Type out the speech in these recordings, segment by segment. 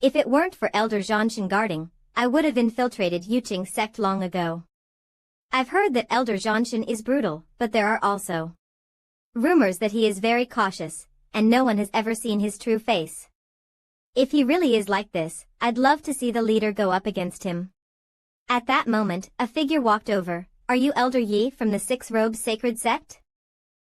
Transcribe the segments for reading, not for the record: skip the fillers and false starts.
If it weren't for Elder Zhanshan guarding, I would have infiltrated Yuqing sect long ago. I've heard that Elder Zhanshan is brutal, but there are also rumors that he is very cautious, and no one has ever seen his true face. If he really is like this, I'd love to see the leader go up against him. At that moment, a figure walked over. Are you Elder Yi from the Six Robes Sacred Sect?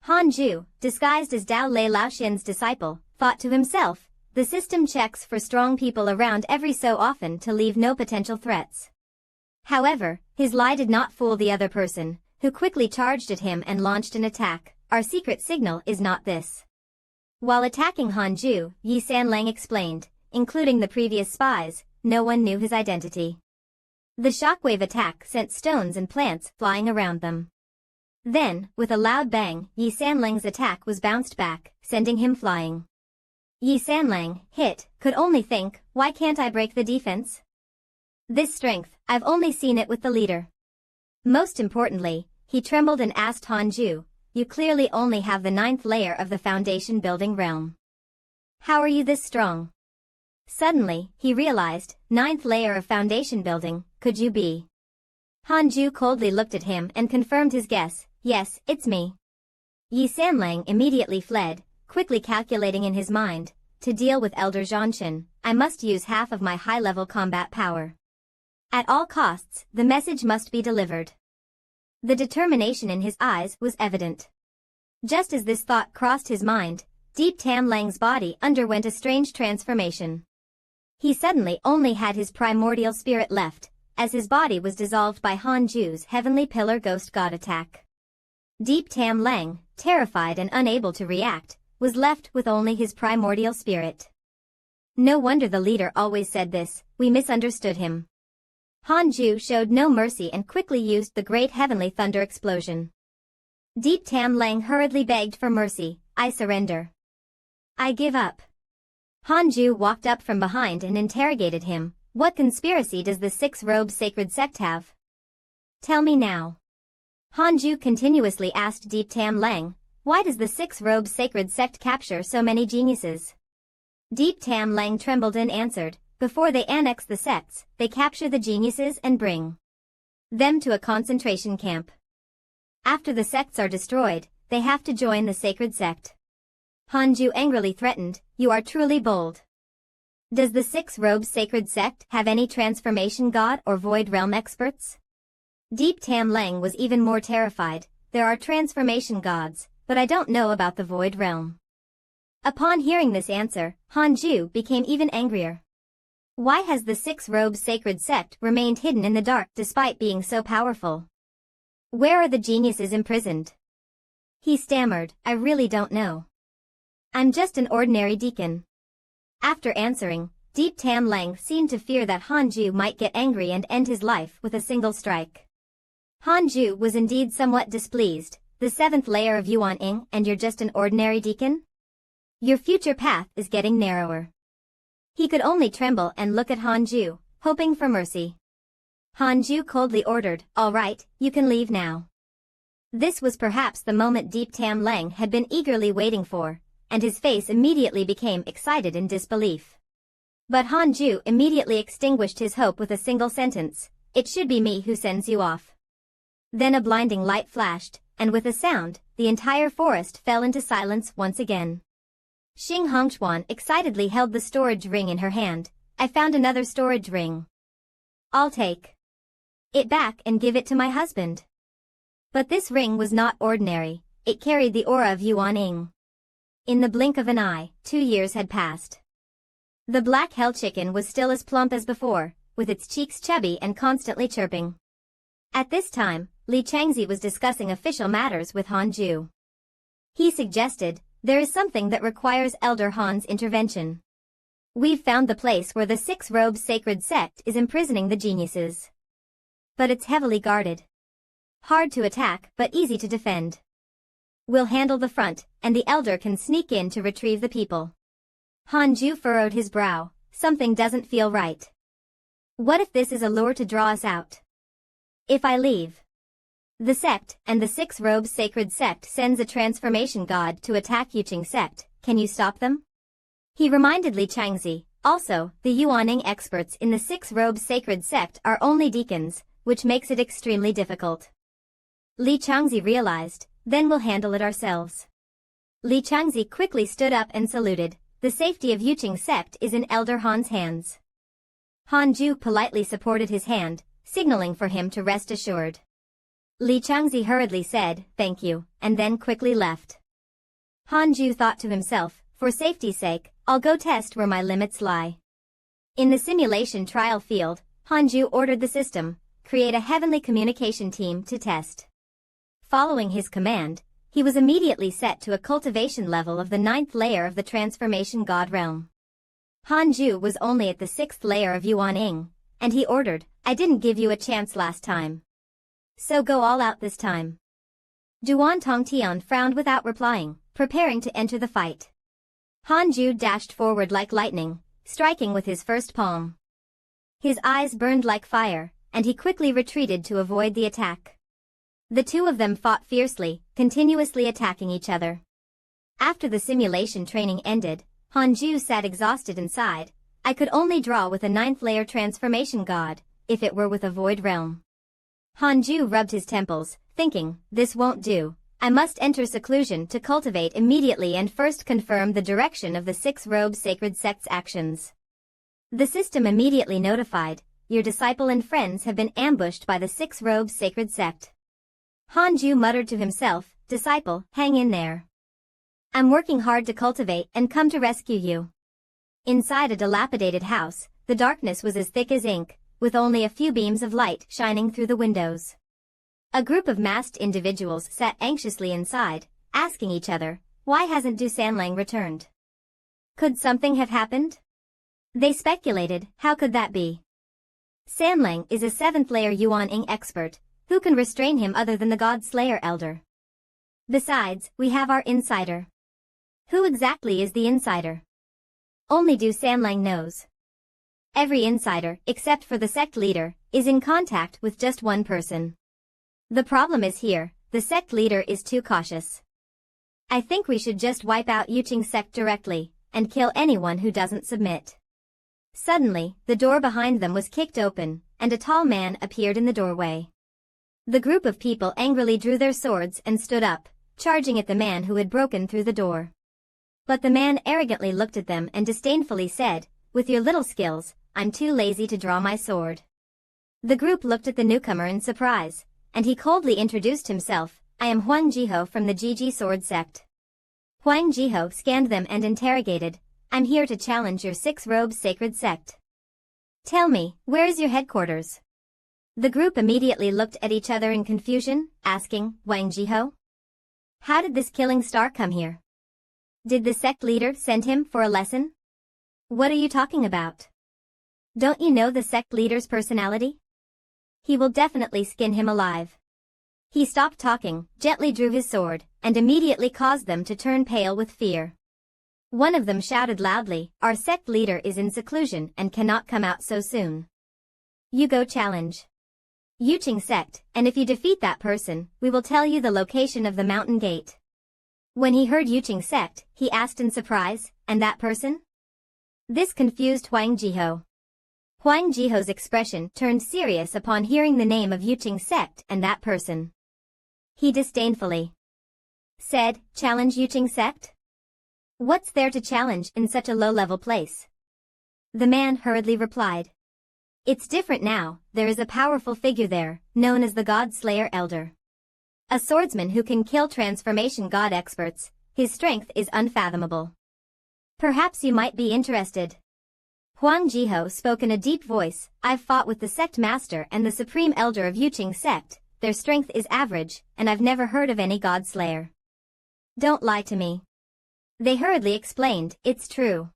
Han Ju, disguised as Dao Lei Laoxian's disciple, thought to himself, the system checks for strong people around every so often to leave no potential threats. However, his lie did not fool the other person, who quickly charged at him and launched an attack. Our secret signal is not this. While attacking Han Ju, Yi Sanlang explained, including the previous spies, no one knew his identity. The shockwave attack sent stones and plants flying around them. Then, with a loud bang, Yi Sanlang's attack was bounced back, sending him flying. Yi Sanlang, hit, could only think, why can't I break the defense? This strength, I've only seen it with the leader. Most importantly, he trembled and asked Han Ju, you clearly only have the 9th layer of the foundation building realm. How are you this strong? Suddenly, he realized, 9th layer of foundation building, could you be? Han Ju coldly looked at him and confirmed his guess, yes, it's me. Yi Sanlang immediately fled, quickly calculating in his mind, to deal with Elder Zhanshan, I must use half of my high-level combat power. At all costs, the message must be delivered. The determination in his eyes was evident. Just as this thought crossed his mind, Deep Tam Lang's body underwent a strange transformation. He suddenly only had his primordial spirit left, as his body was dissolved by Han Ju's heavenly pillar ghost god attack. Deep Tam Lang, terrified and unable to react, was left with only his primordial spirit. No wonder the leader always said this, we misunderstood him. Han Ju showed no mercy and quickly used the great heavenly thunder explosion. Deep Tam Lang hurriedly begged for mercy, I surrender. I give up. Han Ju walked up from behind and interrogated him, what conspiracy does the Six Robes Sacred Sect have? Tell me now. Han Ju continuously asked Deep Tam Lang, why does the Six Robes Sacred Sect capture so many geniuses? Deep Tam Lang trembled and answered, before they annex the sects, they capture the geniuses and bring them to a concentration camp. After the sects are destroyed, they have to join the sacred sect. Han Ju angrily threatened, you are truly bold. Does the Six Robes Sacred Sect have any transformation god or void realm experts? Deep Tam Lang was even more terrified, there are transformation gods, but I don't know about the void realm. Upon hearing this answer, Han Ju became even angrier. Why has the Six Robes Sacred Sect remained hidden in the dark despite being so powerful? Where are the geniuses imprisoned? He stammered, I really don't know. I'm just an ordinary deacon. After answering, Deep Tam Lang seemed to fear that Han Ju might get angry and end his life with a single strike. Han Ju was indeed somewhat displeased, the 7th layer of Yuan Ying and you're just an ordinary deacon? Your future path is getting narrower. He could only tremble and look at Han Ju, hoping for mercy. Han Ju coldly ordered, all right, you can leave now. This was perhaps the moment Deep Tam Lang had been eagerly waiting for, and his face immediately became excited in disbelief. But Han Ju immediately extinguished his hope with a single sentence, it should be me who sends you off. Then a blinding light flashed, and with a sound, the entire forest fell into silence once again. Xing Hongchuan excitedly held the storage ring in her hand. I found another storage ring. I'll take it back and give it to my husband. But this ring was not ordinary, it carried the aura of Yuan Ying. In the blink of an eye, 2 years had passed. The black hell chicken was still as plump as before, with its cheeks chubby and constantly chirping. At this time, Li Changzi was discussing official matters with Han Ju. He suggested, there is something that requires Elder Han's intervention. We've found the place where the Six Robes Sacred Sect is imprisoning the geniuses. But it's heavily guarded. Hard to attack, but easy to defend. We'll handle the front, and the Elder can sneak in to retrieve the people. Han Ju furrowed his brow, something doesn't feel right. What if this is a lure to draw us out? If I leave the sect and the Six Robes Sacred Sect sends a transformation god to attack Yuqing sect, can you stop them? He reminded Li Changzi, Also, the Yuaning experts in the six-robe sacred sect are only deacons, which makes it extremely difficult. Li Changzi realized, then we'll handle it ourselves. Li Changzi quickly stood up and saluted. The safety of Yuqing sect is in Elder Han's hands. Han Ju politely supported his hand, signaling for him to rest assured. Li Changzi hurriedly said, "Thank you," and then quickly left. Han Ju thought to himself, for safety's sake, I'll go test where my limits lie. In the simulation trial field, Han Ju ordered the system, create a heavenly communication team to test. Following his command, he was immediately set to a cultivation level of the 9th layer of the transformation god realm. Han Ju was only at the 6th layer of Yuaning, and he ordered, I didn't give you a chance last time. So go all out this time. Duan Tongtian frowned without replying, preparing to enter the fight. Han Ju dashed forward like lightning, striking with his first palm. His eyes burned like fire, and he quickly retreated to avoid the attack. The two of them fought fiercely, continuously attacking each other. After the simulation training ended, Han Ju sat exhausted inside. I could only draw with a 9th layer transformation god, if it were with a void realm. Han Ju rubbed his temples, thinking, this won't do. I must enter seclusion to cultivate immediately and first confirm the direction of the 6-robe sacred sect's actions. The system immediately notified, your disciple and friends have been ambushed by the 6-robe sacred sect. Han Ju muttered to himself, disciple, hang in there. I'm working hard to cultivate and come to rescue you. Inside a dilapidated house, the darkness was as thick as ink, with only a few beams of light shining through the windows. A group of masked individuals sat anxiously inside, asking each other, why hasn't Du Sanlang returned? Could something have happened? They speculated, how could that be? Sanlang is a 7th layer Yuaning expert. Who can restrain him other than the God Slayer Elder? Besides, we have our insider. Who exactly is the insider? Only Du Sanlang knows. Every insider, except for the sect leader, is in contact with just one person. The problem is here, the sect leader is too cautious. I think we should just wipe out Yuqing sect directly, and kill anyone who doesn't submit. Suddenly, the door behind them was kicked open, and a tall man appeared in the doorway. The group of people angrily drew their swords and stood up, charging at the man who had broken through the door. But the man arrogantly looked at them and disdainfully said, with your little skills, I'm too lazy to draw my sword. The group looked at the newcomer in surprise, and he coldly introduced himself, I am Huang Jiho from the Gigi Sword Sect. Huang Jiho scanned them and interrogated, I'm here to challenge your 6-robe sacred sect. Tell me, where is your headquarters? The group immediately looked at each other in confusion, asking, Wang Jiho? How did this killing star come here? Did the sect leader send him for a lesson? What are you talking about? Don't you know the sect leader's personality? He will definitely skin him alive. He stopped talking, gently drew his sword, and immediately caused them to turn pale with fear. One of them shouted loudly, our sect leader is in seclusion and cannot come out so soon. You go challenge Yuqing sect, and if you defeat that person, we will tell you the location of the mountain gate. When he heard Yuqing sect, he asked in surprise, and that person? This confused Huang Jiho. Huang Jiho's expression turned serious upon hearing the name of Yuqing sect and that person. He disdainfully said, challenge Yuqing sect? What's there to challenge in such a low-level place? The man hurriedly replied. It's different now, there is a powerful figure there, known as the God Slayer Elder. A swordsman who can kill transformation god experts, his strength is unfathomable. Perhaps you might be interested. Huang Jiho spoke in a deep voice, I've fought with the sect master and the supreme elder of Yuqing sect, their strength is average, and I've never heard of any god slayer. Don't lie to me. They hurriedly explained, it's true.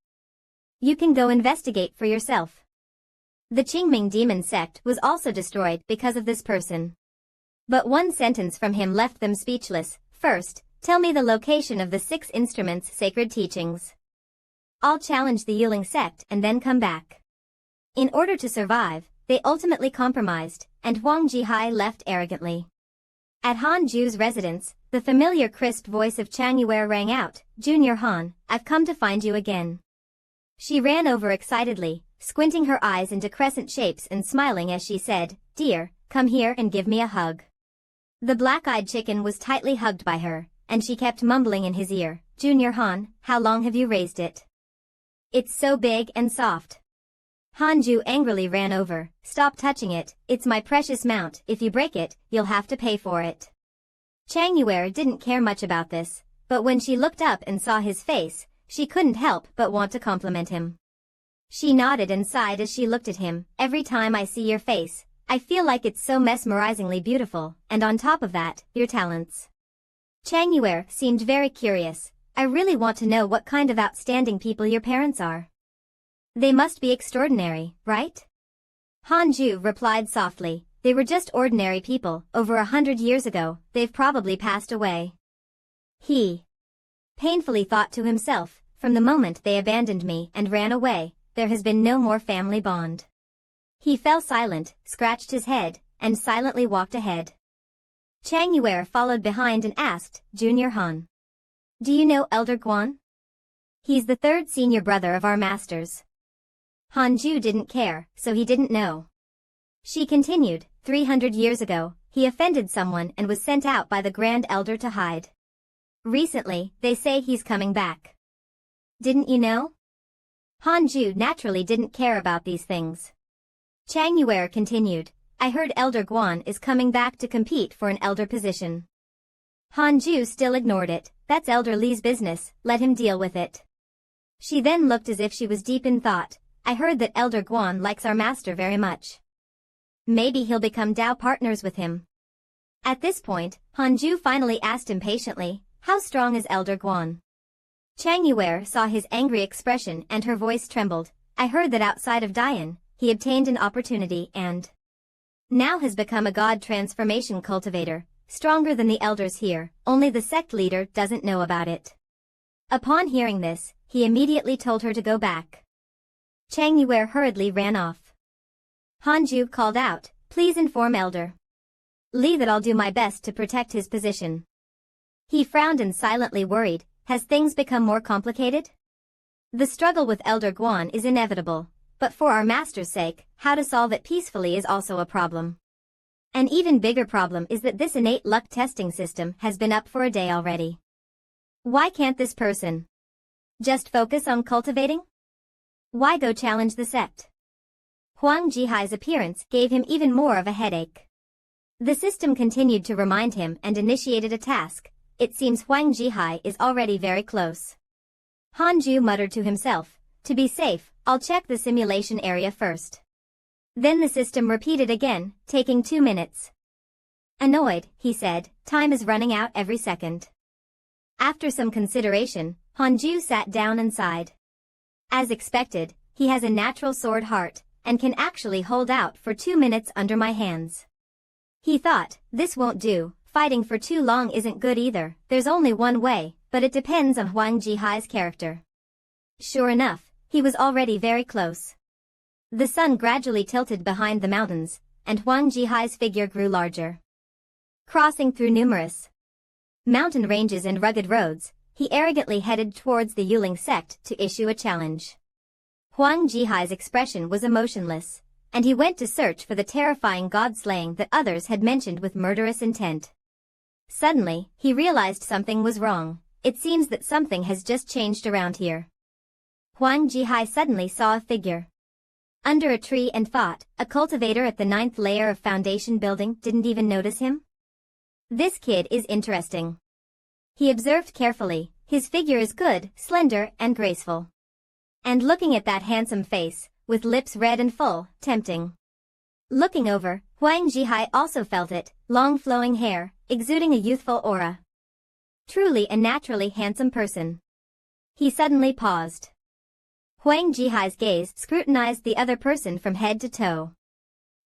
You can go investigate for yourself. The Qingming demon sect was also destroyed because of this person. But one sentence from him left them speechless. First, tell me the location of the 6 instruments' sacred teachings. I'll challenge the Yuling sect and then come back. In order to survive, they ultimately compromised, and Huang Jihai left arrogantly. At Han Ju's residence, the familiar crisp voice of Chang Yuer rang out, Junior Han, I've come to find you again. She ran over excitedly, squinting her eyes into crescent shapes and smiling as she said, "Dear, come here and give me a hug." The black-eyed chicken was tightly hugged by her, and she kept mumbling in his ear, "Junior Han, how long have you raised it? It's so big and soft." Hanju angrily ran over, "Stop touching it, it's my precious mount, if you break it, you'll have to pay for it." Chang Yue didn't care much about this, but when she looked up and saw his face, she couldn't help but want to compliment him. She nodded and sighed as she looked at him, "Every time I see your face, I feel like it's so mesmerizingly beautiful, and on top of that, your talents." Chang Yue seemed very curious. "I really want to know what kind of outstanding people your parents are. They must be extraordinary, right?" Hanju replied softly, "They were just ordinary people, over 100 years ago, they've probably passed away." He painfully thought to himself, "From the moment they abandoned me and ran away, there has been no more family bond." He fell silent, scratched his head, and silently walked ahead. Chang Yue followed behind and asked, "Junior Han, do you know Elder Guan? He's the third senior brother of our masters." Hanju didn't care, so he didn't know. She continued, 300 years ago, he offended someone and was sent out by the Grand Elder to hide. Recently, they say he's coming back. Didn't you know?" Hanju naturally didn't care about these things. Chang Yue continued, "I heard Elder Guan is coming back to compete for an elder position." Hanju still ignored it. "That's Elder Li's business, let him deal with it." She then looked as if she was deep in thought. "I heard that Elder Guan likes our master very much. Maybe he'll become Dao partners with him." At this point, Hanju finally asked impatiently, "How strong is Elder Guan?" Chang Yue saw his angry expression and her voice trembled. "I heard that outside of Dian, he obtained an opportunity and now has become a god transformation cultivator, stronger than the elders here, only the sect leader doesn't know about it." Upon hearing this, he immediately told her to go back. Chang Yue hurriedly ran off. Hanju called out, "Please inform Elder Li that I'll do my best to protect his position." He frowned and silently worried, "Has things become more complicated? The struggle with Elder Guan is inevitable, but for our master's sake, how to solve it peacefully is also a problem. An even bigger problem is that this innate luck testing system has been up for a day already. Why can't this person just focus on cultivating? Why go challenge the sect?" Huang Jihai's appearance gave him even more of a headache. The system continued to remind him and initiated a task. It seems Huang Jihai is already very close. Hanju muttered to himself, "To be safe, I'll check the simulation area first." Then the system repeated again, taking 2 minutes. Annoyed, he said, "Time is running out every second." After some consideration, Hanju sat down and sighed. As expected, he has a natural sword heart, and can actually hold out for 2 minutes under my hands. He thought, this won't do, fighting for too long isn't good either, there's only one way, but it depends on Huang Jihai's character. Sure enough, he was already very close. The sun gradually tilted behind the mountains, and Huang Jihai's figure grew larger. Crossing through numerous mountain ranges and rugged roads, he arrogantly headed towards the Yuling sect to issue a challenge. Huang Jihai's expression was emotionless, and he went to search for the terrifying god-slaying that others had mentioned with murderous intent. Suddenly, he realized something was wrong. It seems that something has just changed around here. Huang Jihai suddenly saw a figure under a tree and thought, a cultivator at the 9th layer of foundation building didn't even notice him? This kid is interesting. He observed carefully, his figure is good, slender, and graceful. And looking at that handsome face, with lips red and full, tempting. Looking over, Huang Jihai also felt it, long flowing hair, exuding a youthful aura. Truly a naturally handsome person. He suddenly paused. Huang Jihai's gaze scrutinized the other person from head to toe.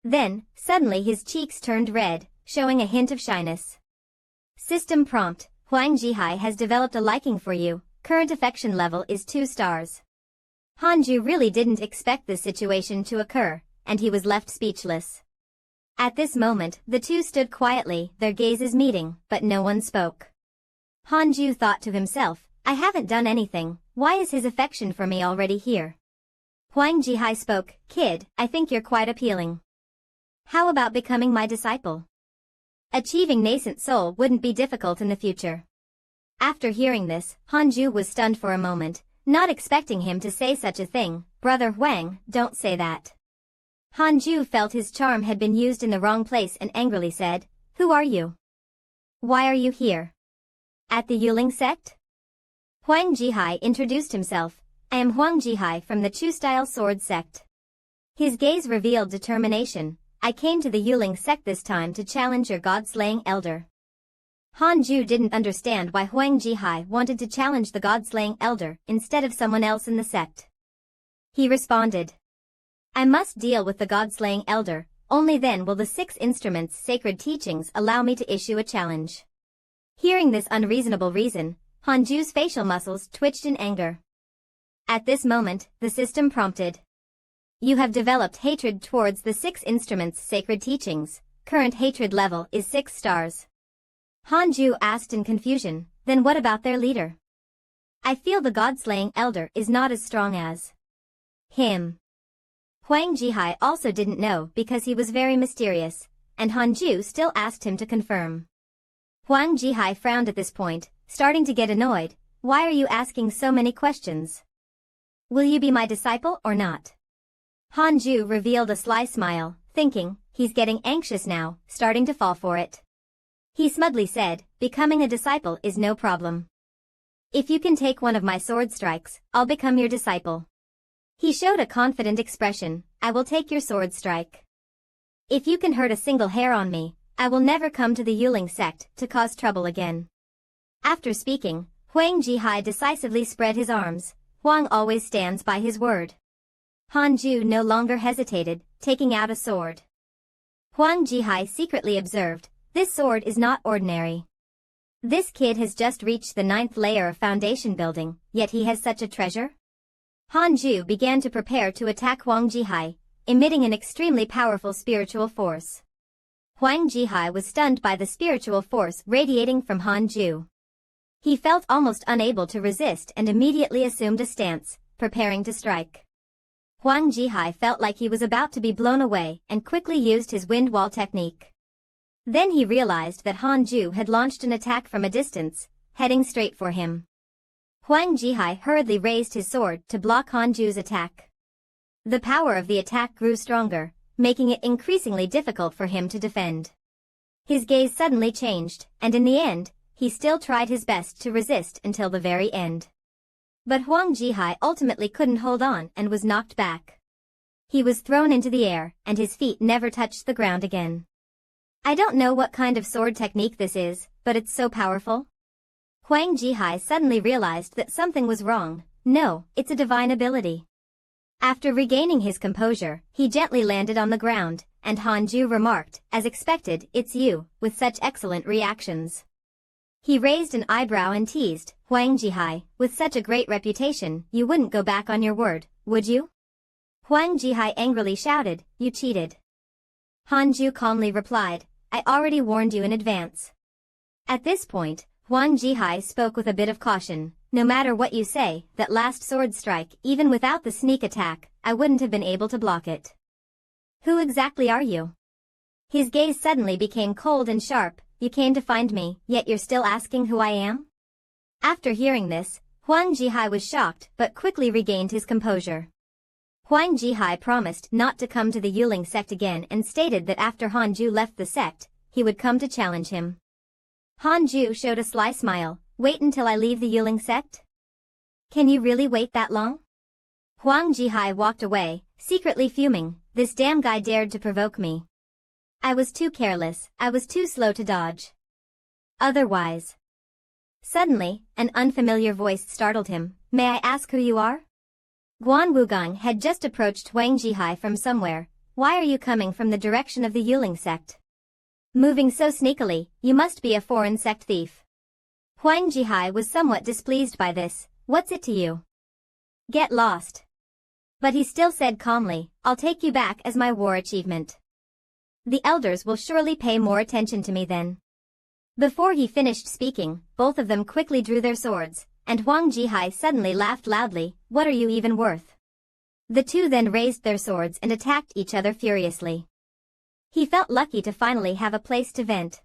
Then, suddenly his cheeks turned red, showing a hint of shyness. System prompt, Huang Jihai has developed a liking for you, current affection level is 2 stars. Hanju really didn't expect this situation to occur, and he was left speechless. At this moment, the two stood quietly, their gazes meeting, but no one spoke. Hanju thought to himself, I haven't done anything, Why is his affection for me already here? Huang Jihai spoke, "Kid, I think you're quite appealing. How about becoming my disciple? Achieving nascent soul wouldn't be difficult in the future." After hearing this, Hanju was stunned for a moment, not expecting him to say such a thing. "Brother Huang, don't say that." Hanju felt his charm had been used in the wrong place and angrily said, "Who are you? Why are you here? At the Yuling sect?" Huang Jihai introduced himself. "I am Huang Jihai from the Chu-style sword sect." His gaze revealed determination. "I came to the Yuling sect this time to challenge your god-slaying elder." Hanju didn't understand why Huang Jihai wanted to challenge the god-slaying elder instead of someone else in the sect. He responded, "I must deal with the god-slaying elder, only then will the 6 instruments' sacred teachings allow me to issue a challenge." Hearing this unreasonable reason, Hanju's facial muscles twitched in anger. At this moment, the system prompted, "You have developed hatred towards the 6 instruments' sacred teachings. Current hatred level is 6 stars. Hanju asked in confusion, "Then what about their leader? I feel the god-slaying elder is not as strong as him." Huang Jihai also didn't know because he was very mysterious, and Hanju still asked him to confirm. Huang Jihai frowned at this point, starting to get annoyed. "Why are you asking so many questions? Will you be my disciple or not?" Hanju revealed a sly smile, thinking, he's getting anxious now, starting to fall for it. He smugly said, "Becoming a disciple is no problem. If you can take one of my sword strikes, I'll become your disciple." He showed a confident expression. "I will take your sword strike. If you can hurt a single hair on me, I will never come to the Yuling sect to cause trouble again." After speaking, Huang Jihai decisively spread his arms. Huang always stands by his word. Hanju no longer hesitated, taking out a sword. Huang Jihai secretly observed, "This sword is not ordinary. This kid has just reached the 9th layer of foundation building, yet he has such a treasure?" Hanju began to prepare to attack Huang Jihai, emitting an extremely powerful spiritual force. Huang Jihai was stunned by the spiritual force radiating from Hanju. He felt almost unable to resist and immediately assumed a stance, preparing to strike. Huang Jihai felt like he was about to be blown away and quickly used his wind wall technique. Then he realized that Hanju had launched an attack from a distance, heading straight for him. Huang Jihai hurriedly raised his sword to block Hanju's attack. The power of the attack grew stronger, making it increasingly difficult for him to defend. His gaze suddenly changed, and in the end, he still tried his best to resist until the very end. But Huang Jihai ultimately couldn't hold on and was knocked back. He was thrown into the air, and his feet never touched the ground again. "I don't know what kind of sword technique this is, but it's so powerful." Huang Jihai suddenly realized that something was wrong. "No, it's a divine ability." After regaining his composure, he gently landed on the ground, and Hanju remarked, "As expected, it's you, with such excellent reactions." He raised an eyebrow and teased, "Huang Jihai, with such a great reputation, you wouldn't go back on your word, would you?" Huang Jihai angrily shouted, "You cheated." Hanju calmly replied, "I already warned you in advance." At this point, Huang Jihai spoke with a bit of caution. "No matter what you say, that last sword strike, even without the sneak attack, I wouldn't have been able to block it. Who exactly are you?" His gaze suddenly became cold and sharp. "You came to find me, yet you're still asking who I am?" After hearing this, Huang Jihai was shocked but quickly regained his composure. Huang Jihai promised not to come to the Yuling sect again and stated that after Hanju left the sect, he would come to challenge him. Hanju showed a sly smile. "Wait until I leave the Yuling sect? Can you really wait that long?" Huang Jihai walked away, secretly fuming. "This damn guy dared to provoke me. I was too careless, I was too slow to dodge. Otherwise." Suddenly, an unfamiliar voice startled him. "May I ask who you are?" Guan Wugang had just approached Huang Jihai from somewhere. "Why are you coming from the direction of the Yuling sect? Moving so sneakily, you must be a foreign sect thief." Huang Jihai was somewhat displeased by this. "What's it to you? Get lost." But he still said calmly, "I'll take you back as my war achievement. The elders will surely pay more attention to me then." Before he finished speaking, both of them quickly drew their swords, and Huang Jihai suddenly laughed loudly. What are you even worth? The two then raised their swords and attacked each other furiously. He felt lucky to finally have a place to vent.